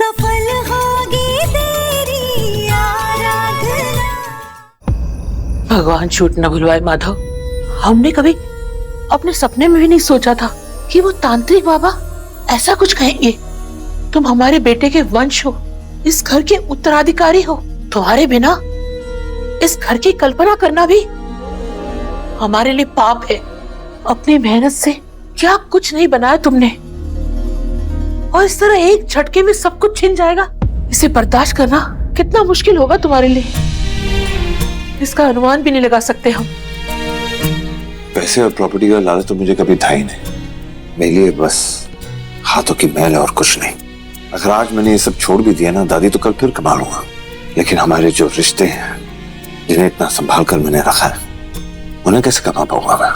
सफल होगी तेरी आराधना। भगवान झूठ न बुलवाए माधव, हमने कभी अपने सपने में भी नहीं सोचा था कि वो तांत्रिक बाबा ऐसा कुछ कहेंगे। तुम हमारे बेटे के वंश हो, इस घर के उत्तराधिकारी हो। तुम्हारे बिना इस घर की कल्पना करना भी हमारे लिए पाप है। अपनी मेहनत से क्या कुछ नहीं बनाया तुमने, और इस तरह एक झटके में सब कुछ छिन जाएगा। इसे बर्दाश्त करना कितना मुश्किल होगा तुम्हारे लिए, इसका अनुमान भी नहीं लगा सकते हम। पैसे और प्रॉपर्टी का लालच तो मुझे कभी था ही नहीं। मेरे लिए बस हाथों की मैल और कुछ नहीं। अगर आज मैंने ये सब छोड़ भी दिया ना दादी, तो कल फिर कमा लूंगा। लेकिन हमारे जो रिश्ते हैं, जिन्हें इतना संभाल कर मैंने रखा है, उन्हें कैसे कमा पाऊंगा मैं?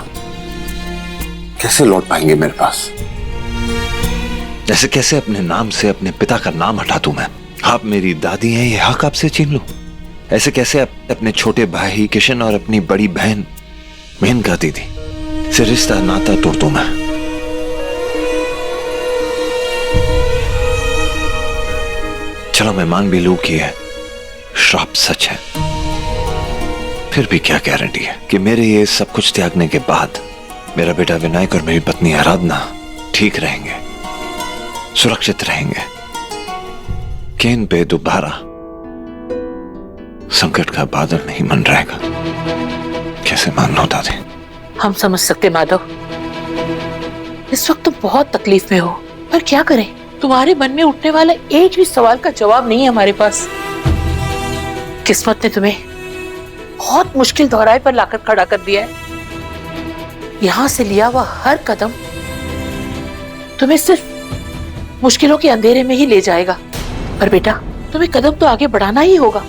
कैसे लौट पाएंगे मेरे पास? जैसे कैसे अपने नाम से अपने पिता का नाम हटा दूं मैं? आप मेरी दादी हैं, ये हक आपसे छीन लूं? ऐसे कैसे अपने छोटे भाई किशन और अपनी बड़ी बहन मेनका दीदी से रिश्ता नाता तोड़ दूं मैं? चलो मैं मान भी लूं कि यह श्राप सच है, फिर भी क्या गारंटी है कि मेरे ये सब कुछ त्यागने के बाद मेरा बेटा विनायक और मेरी पत्नी आराधना ठीक रहेंगे, सुरक्षित रहेंगे, कि इन पे दोबारा संकट का बादल नहीं मंडराएगा? कैसे मान लो दादी? हम समझ सकते माधव, इस वक्त तुम बहुत तकलीफ में हो, पर क्या करें? तुम्हारे मन में उठने वाला एक भी सवाल का जवाब नहीं है हमारे पास। किस्मत ने तुम्हें बहुत मुश्किल दौराहे पर लाकर खड़ा कर दिया है। यहां से लिया हुआ हर कदम तुम्हें सिर्फ मुश्किलों के अंधेरे में ही ले जाएगा। पर बेटा, तुम्हें कदम तो आगे बढ़ाना ही होगा।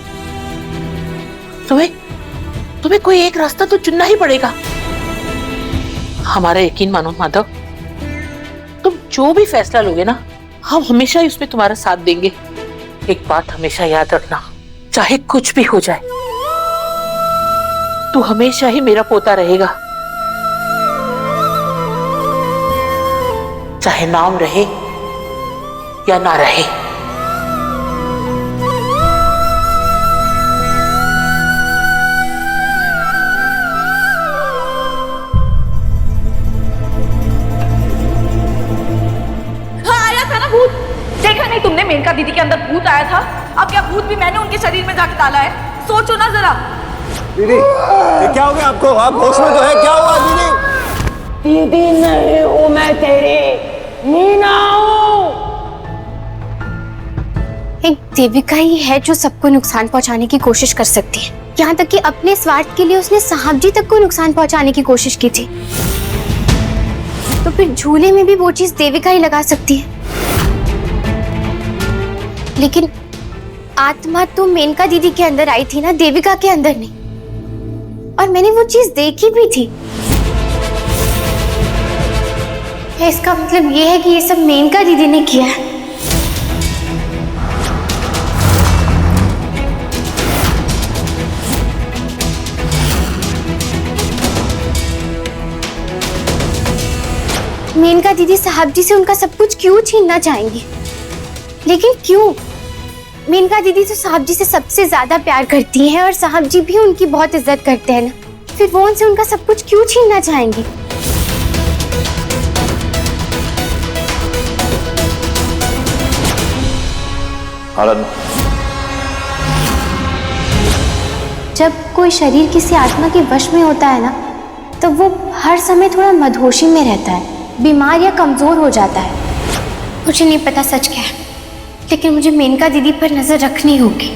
तुम्हें कोई एक रास्ता तो चुनना ही पड़ेगा। हमारा यकीन मानो माधव, तुम जो भी फैसला लोगे ना, हम हमेशा ही उसमें तुम्हारा साथ देंगे। एक बात हमेशा याद रखना, चाहे कुछ भी हो जाए, तू हमेशा ही मेरा पोता रहेगा। चाहे नाम रहे या ना रहे। आया था ना भूत, देखा नहीं तुमने? मेनका दीदी के अंदर भूत आया था। अब क्या भूत भी मैंने उनके शरीर में जाके डाला है? सोचो ना जरा। दीदी, ये क्या हो गया आपको? आप होश में तो है? क्या हुआ दीदी? दीदी नहीं हूँ मैं तेरी, मीना हूँ। एक देविका ही है जो सबको नुकसान पहुंचाने की कोशिश कर सकती है। यहाँ तक कि अपने स्वार्थ के लिए उसने साहब जी तक को नुकसान पहुंचाने की कोशिश की थी। तो फिर झूले में भी वो चीज देविका ही लगा सकती है। लेकिन आत्मा तो मेनका दीदी के अंदर आई थी ना, देविका के अंदर नहीं। और मैंने वो चीज देखी भी थी। इसका मतलब ये है कि ये सब मेनका दीदी ने किया है। मेनका दीदी साहब जी से उनका सब कुछ क्यों छीनना चाहेंगी? लेकिन क्यों? मेनका दीदी तो साहब जी से सबसे ज्यादा प्यार करती हैं और साहब जी भी उनकी बहुत इज्जत करते हैं ना, फिर वो उनसे उनका सब कुछ क्यों छीनना चाहेंगी? जब कोई शरीर किसी आत्मा के वश में होता है ना, तो वो हर समय थोड़ा मदहोशी में रहता है, बीमार या कमजोर हो जाता है। मुझे नहीं पता सच क्या है, लेकिन मुझे मेनका दीदी पर नजर रखनी होगी।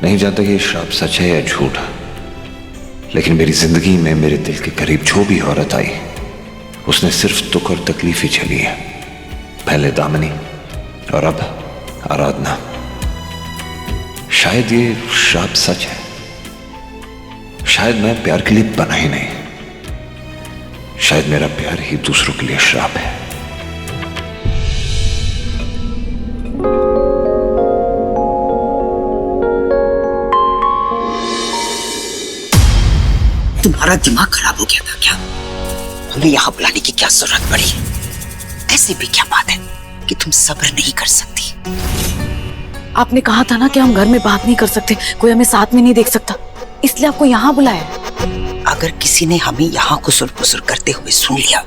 नहीं जानता कि ये श्राप सच है या झूठ, लेकिन मेरी जिंदगी में मेरे दिल के करीब जो भी औरत आई, उसने सिर्फ दुख और तकलीफ ही झेली है। पहले दामिनी और अब आराधना। शायद ये श्राप सच है, शायद मैं प्यार के लिए बना ही नहीं, शायद मेरा प्यार ही दूसरों के लिए श्राप है। तुम्हारा दिमाग खराब हो गया था क्या? हमें यहाँ बुलाने की क्या जरूरत पड़ी? ऐसी भी क्या बात है कि तुम सब्र नहीं कर सकती? आपने कहा था ना कि हम घर में बात नहीं कर सकते, कोई हमें साथ में नहीं देख सकता, इसलिए आपको यहाँ बुलाया। अगर किसी ने हमें यहाँ कुसुर पुसुर करते हुए सुन लिया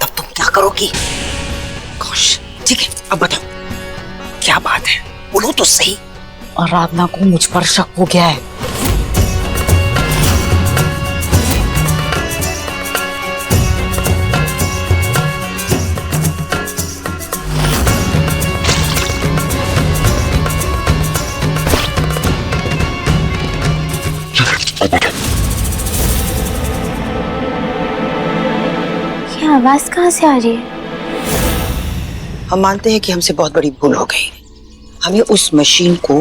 तब तुम क्या करोगी? गोश, ठीक है, अब बताओ क्या बात है, बोलो तो सही। आराधना को मुझ पर शक हो गया है। ये आवाज कहाँ से आ रही है? हम मानते हैं कि हमसे बहुत बड़ी भूल हो गई। हमें उस मशीन को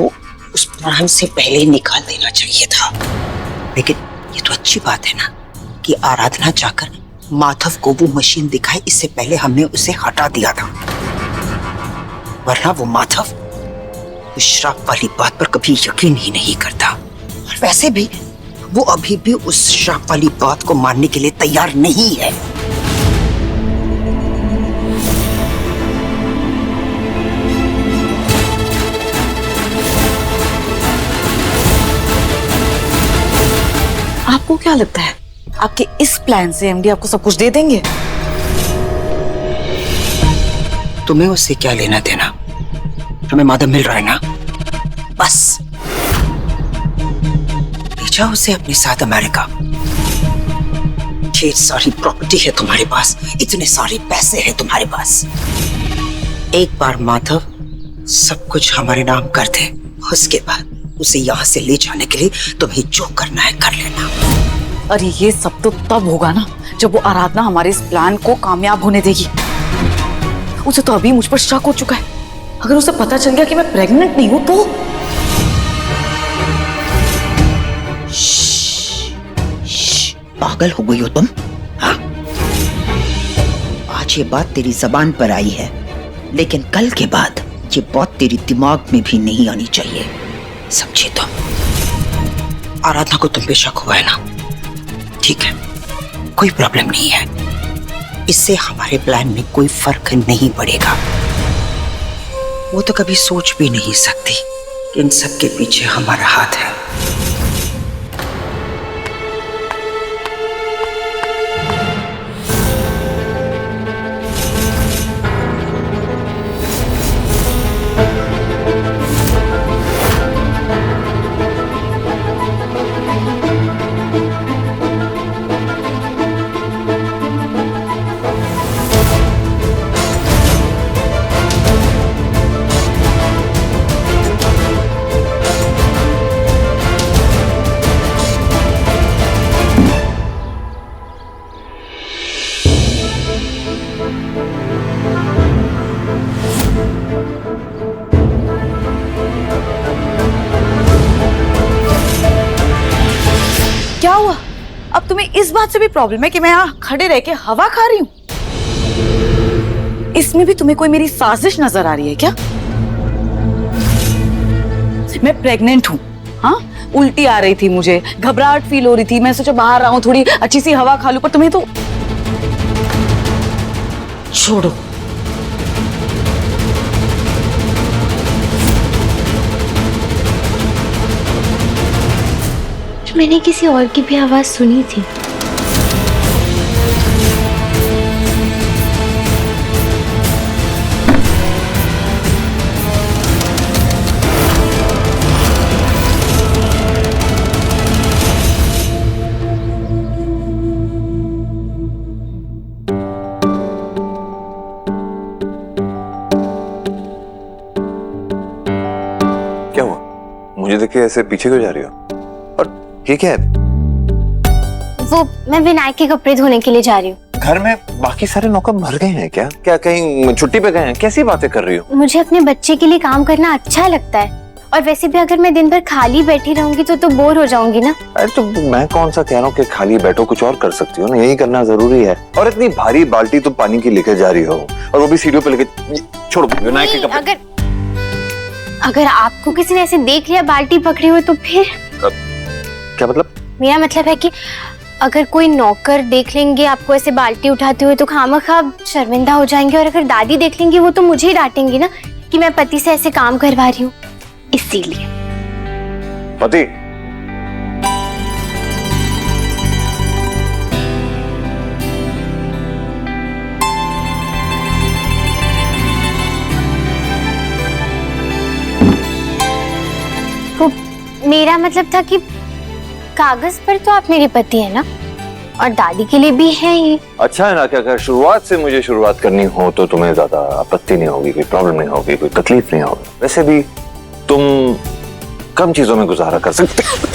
उस प्लान से पहले निकाल देना चाहिए था। लेकिन ये तो अच्छी बात है ना कि आराधना जाकर माधव को वो मशीन दिखाए, इससे पहले हमने उसे हटा दिया था। वरना वो माधव उस श्राप वाली बात पर कभी यकीन ही नहीं करता। और वैसे भी वो अभी भी उस श्राप वाली बात को मानने के लिए तैयार नहीं है। आपको क्या लगता है आपके इस प्लान से एमडी आपको सब कुछ दे देंगे? तुम्हें उससे क्या लेना देना? हमें माधव मिल रहा है ना, बस ले जाओ उसे अपने साथ अमेरिका। ढेर सारी प्रॉपर्टी है तुम्हारे पास, इतने सारे पैसे हैं तुम्हारे पास। एक बार माधव सब कुछ हमारे नाम कर दे, उसके बाद उसे यहाँ से ले जाने के लिए तुम्हें जो करना है कर लेना। अरे ये सब तो तब होगा ना जब वो आराधना हमारे इस प्लान को कामयाब होने देगी। उसे तो अभी मुझ पर शक हो चुका है, अगर उसे पता चल गया कि मैं प्रेग्नेंट नहीं हूं तो? पागल हो गई हो तुम? हाँ? आज ये बात तेरी जबान पर आई है, लेकिन कल के बाद ये बात तेरी दिमाग में भी नहीं आनी चाहिए, समझे तुम? आराधना को तुम पे शक हुआ है ना, ठीक है, कोई प्रॉब्लम नहीं है। इससे हमारे प्लान में कोई फर्क नहीं पड़ेगा। वो तो कभी सोच भी नहीं सकती कि इन सब के पीछे हमारा हाथ है। क्या हुआ? अब तुम्हें इस बात से भी प्रॉब्लम है कि मैं यहाँ खड़े रह के हवा खा रही हूँ? इसमें भी तुम्हें कोई मेरी साजिश नजर आ रही है क्या? मैं प्रेग्नेंट हूँ, हाँ? उल्टी आ रही थी, मुझे घबराहट फील हो रही थी, मैं सोचा बाहर आऊं, थोड़ी अच्छी सी हवा खा लूं, पर तुम्हें तो छोड़ो। मैंने किसी और की भी आवाज सुनी थी। क्या हुआ? मुझे देख के ऐसे पीछे क्यों जा रही हो? और ये क्या है? वो मैं विनायक के कपड़े धोने के लिए जा रही हूँ। घर में बाकी सारे नौकर मर गए हैं क्या? क्या कहीं छुट्टी पे गए हैं? कैसी बातें कर रही हो? मुझे अपने बच्चे के लिए काम करना अच्छा लगता है, और वैसे भी अगर मैं दिन भर खाली बैठी रहूंगी तो बोर हो जाऊंगी ना। अरे तो मैं कौन सा कह रहा हूँ कि खाली बैठो, कुछ और कर सकती हो ना, यही करना जरूरी है। और इतनी भारी बाल्टी तुम पानी की लेकर जा रही हो, और वो भी सीढ़ियों पे लेके, छोड़ो विनायक के कपड़े। अगर आपको किसी ने ऐसे देख लिया बाल्टी पकड़ी हुई तो फिर? क्या मतलब? मेरा मतलब है कि अगर कोई नौकर देख लेंगे आपको ऐसे बाल्टी उठाते हुए तो खामखा शर्मिंदा हो जाएंगे, और अगर दादी देख लेंगी वो तो मुझे ही डांटेंगी ना कि मैं पति से ऐसे काम करवा रही हूँ, इसीलिए। पति, वो मेरा मतलब था कि कागज पर तो आप मेरे पति है ना, और दादी के लिए भी है ही। अच्छा है ना कि अगर शुरुआत से मुझे शुरुआत करनी हो तो तुम्हें ज्यादा आपत्ति नहीं होगी, कोई प्रॉब्लम नहीं होगी, कोई तकलीफ नहीं होगी। वैसे भी तुम कम चीजों में गुजारा कर सकते हो।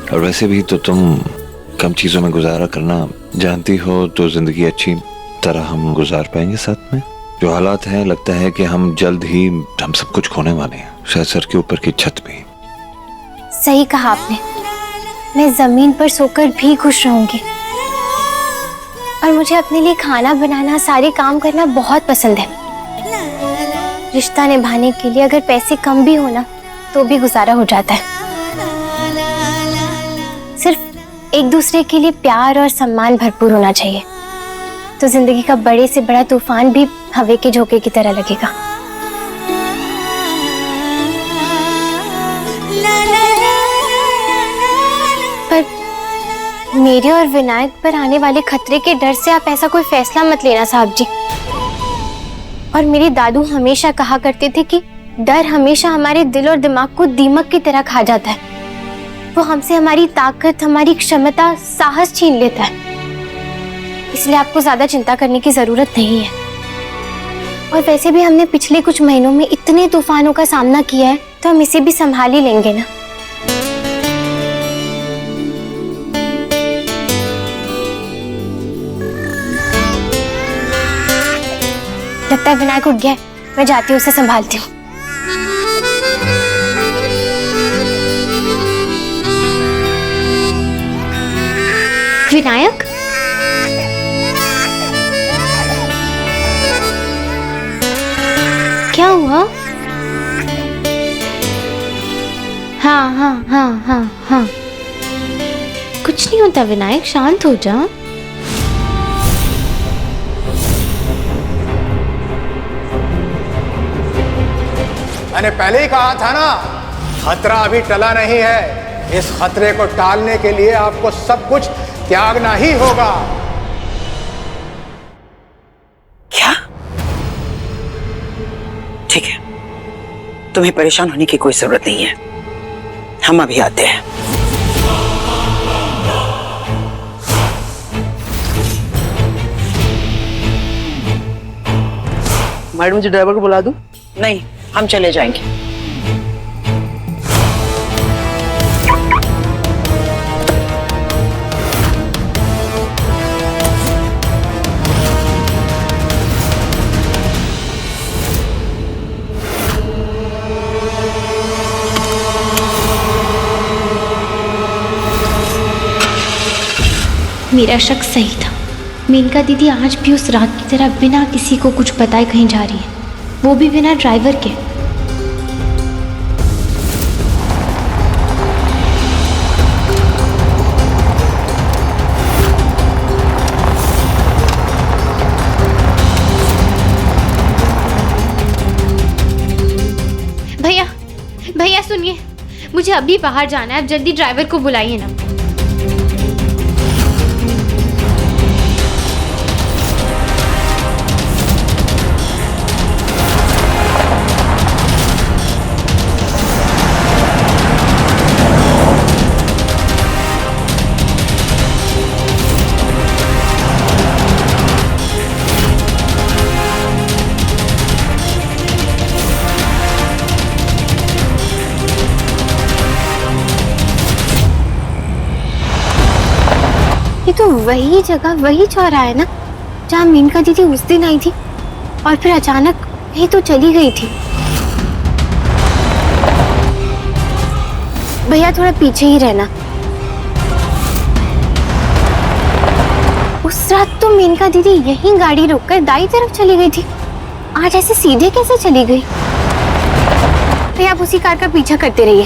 और वैसे भी तो तुम कम चीजों में गुजारा करना जानती हो, तो जिंदगी अच्छी तरह हम गुजार पाएंगे साथ में। जो हालात हैं, लगता है कि हम जल्द ही हम सब कुछ खोने वाले हैं, शायद सर के ऊपर की छत भी। सही कहा आपने, मैं जमीन पर सोकर भी खुश रहूंगी। और मुझे अपने लिए खाना बनाना, सारे काम करना बहुत पसंद है। रिश्ता निभाने के लिए अगर पैसे कम भी हो ना तो भी गुजारा हो जाता है। सिर्फ एक दूसरे के लिए प्यार और सम्मान भरपूर होना चाहिए, तो जिंदगी का बड़े से बड़ा तूफान भी हवा के झोंके की तरह लगेगा। पर मेरे और विनायक पर आने वाले खतरे के डर से आप ऐसा कोई फैसला मत लेना साहब जी। और मेरे दादू हमेशा कहा करते थे कि डर हमेशा हमारे दिल और दिमाग को दीमक की तरह खा जाता है। वो हमसे हमारी ताकत, हमारी क्षमता, साहस छीन लेता है। इसलिए आपको ज्यादा चिंता करने की जरूरत नहीं है। और वैसे भी हमने पिछले कुछ महीनों में इतने तूफानों का सामना किया है, तो हम इसे भी संभाल ही लेंगे ना। लगता है विनायक उठ गया है, मैं जाती हूँ, उसे संभालती हूँ। विनायक, क्या हुआ? हाँ हाँ हाँ हाँ हाँ, कुछ नहीं होता विनायक, शांत हो जा। मैंने पहले ही कहा था ना, खतरा अभी टला नहीं है। इस खतरे को टालने के लिए आपको सब कुछ त्यागना ही होगा। क्या? ठीक है, तुम्हें परेशान होने की कोई जरूरत नहीं है, हम अभी आते हैं। मैडम जी, ड्राइवर को बुला दूं? नहीं, हम चले जाएंगे। मेरा शक सही था। मेनका दीदी आज भी उस रात की तरह बिना किसी को कुछ बताए कहीं जा रही है, वो भी बिना ड्राइवर के। भैया, भैया सुनिए, मुझे अभी बाहर जाना है, आप जल्दी ड्राइवर को बुलाइए ना। ये तो वही जगह, वही चौराहा है ना जहाँ मेनका दीदी उस दिन आई थी। और फिर अचानक कहीं तो चली गई थी। भैया थोड़ा पीछे ही रहना। उस रात तो मेनका दीदी यहीं गाड़ी रोककर दाई तरफ चली गई थी, आज ऐसे सीधे कैसे चली गई? भैया आप उसी कार का पीछा करते रहिए।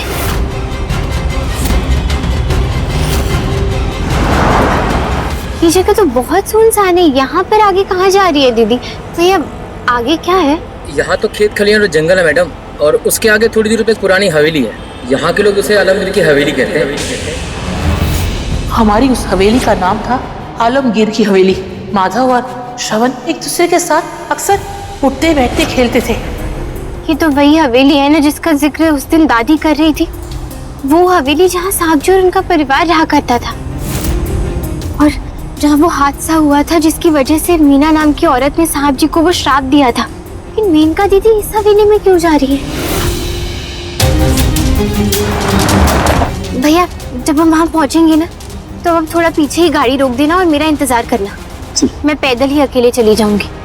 ये जगह तो बहुत सुनसान है, यहाँ पर आगे कहाँ जा रही है दीदी? भैया आगे क्या है? यहाँ तो खेत खलियान और जंगल है मैडम, और उसके आगे थोड़ी दूर पे एक पुरानी हवेली है। यहाँ के लोग उसे आलमगीर की हवेली कहते हैं। हमारी उस हवेली का नाम था आलमगीर की हवेली। माधव और श्रवण एक दूसरे के साथ अक्सर उठते बैठते खेलते थे। ये तो वही हवेली है ना जिसका जिक्र उस दिन दादी कर रही थी। वो हवेली जहाँ साहब जी और उनका परिवार रहा करता था, और जहाँ वो हादसा हुआ था जिसकी वजह से मीना नाम की औरत ने साहब जी को वो श्राप दिया था। लेकिन मेनका दीदी इस हवेली में क्यों जा रही है? भैया जब हम वहाँ पहुँचेंगे ना तो अब थोड़ा पीछे ही गाड़ी रोक देना और मेरा इंतजार करना। मैं पैदल ही अकेले चली जाऊंगी।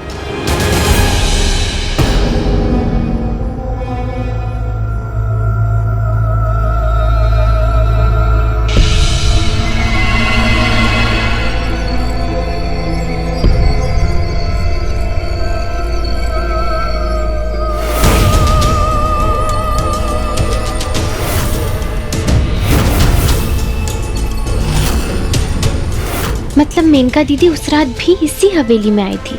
मतलब मेनका दीदी उस रात भी इसी हवेली में आई थी।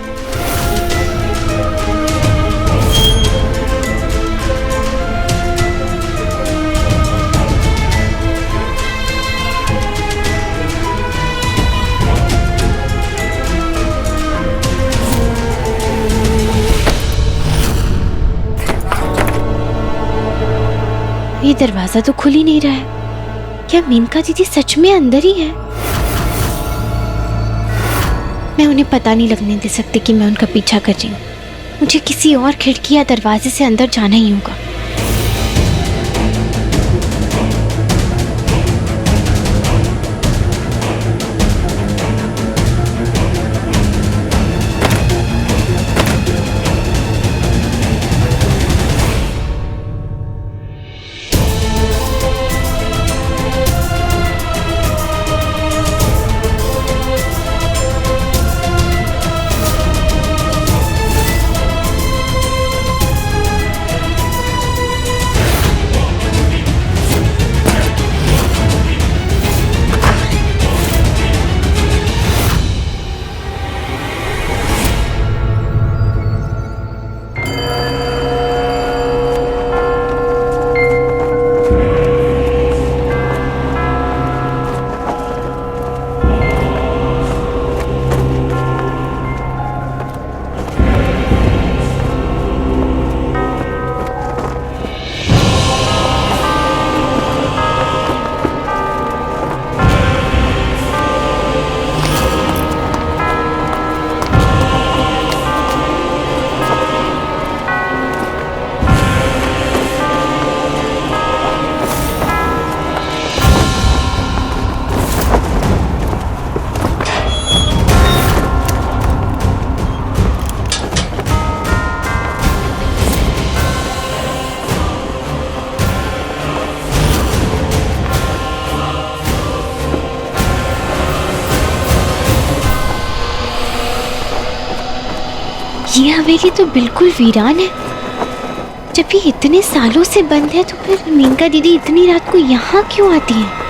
ये दरवाजा तो खुल ही नहीं रहा है। क्या मेनका दीदी सच में अंदर ही है? मैं उन्हें पता नहीं लगने दे सकती कि मैं उनका पीछा कर रही हूँ। मुझे किसी और खिड़की या दरवाजे से अंदर जाना ही होगा। ये हवेली तो बिल्कुल वीरान है। जब ये इतने सालों से बंद है तो फिर मेनका दीदी इतनी रात को यहाँ क्यों आती है?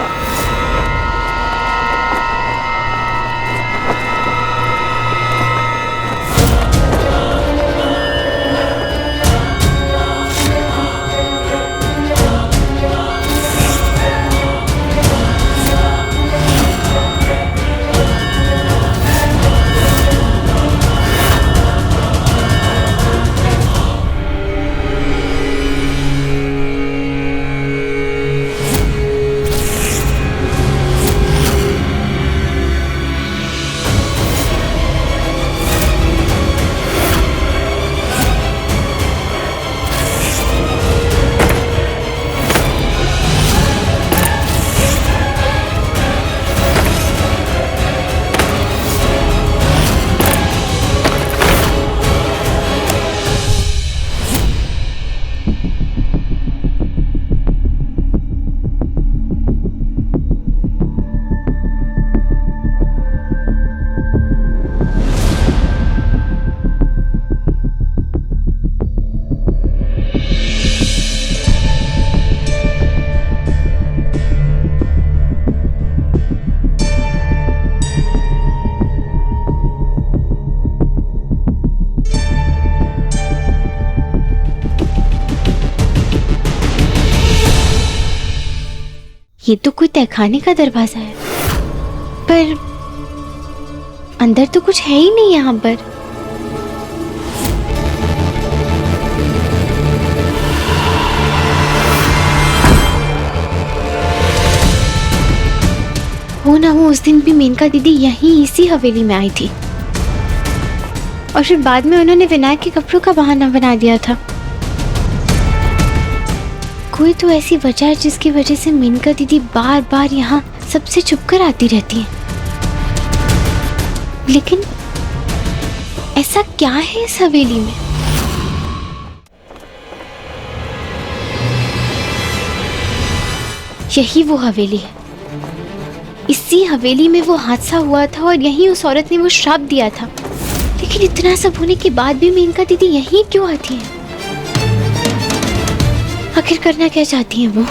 ये तो कोई तहखाने का दरवाजा है, पर अंदर तो कुछ है ही नहीं यहाँ पर। हो ना हो उस दिन भी मेनका दीदी यहीं इसी हवेली में आई थी, और फिर बाद में उन्होंने विनायक के कपड़ों का बहाना बना दिया था। कोई तो ऐसी वजह है जिसकी वजह से मेनका दीदी बार बार यहाँ सबसे छुपकर आती रहती है। लेकिन ऐसा क्या है इस हवेली में? यही वो हवेली है। इसी हवेली में वो हादसा हुआ था और यहीं उस औरत ने वो श्राप दिया था। लेकिन इतना सब होने के बाद भी मेनका दीदी यहीं क्यों आती है? आखिर करना क्या चाहती हैं वो?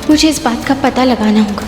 मुझे इस बात का पता लगाना होगा।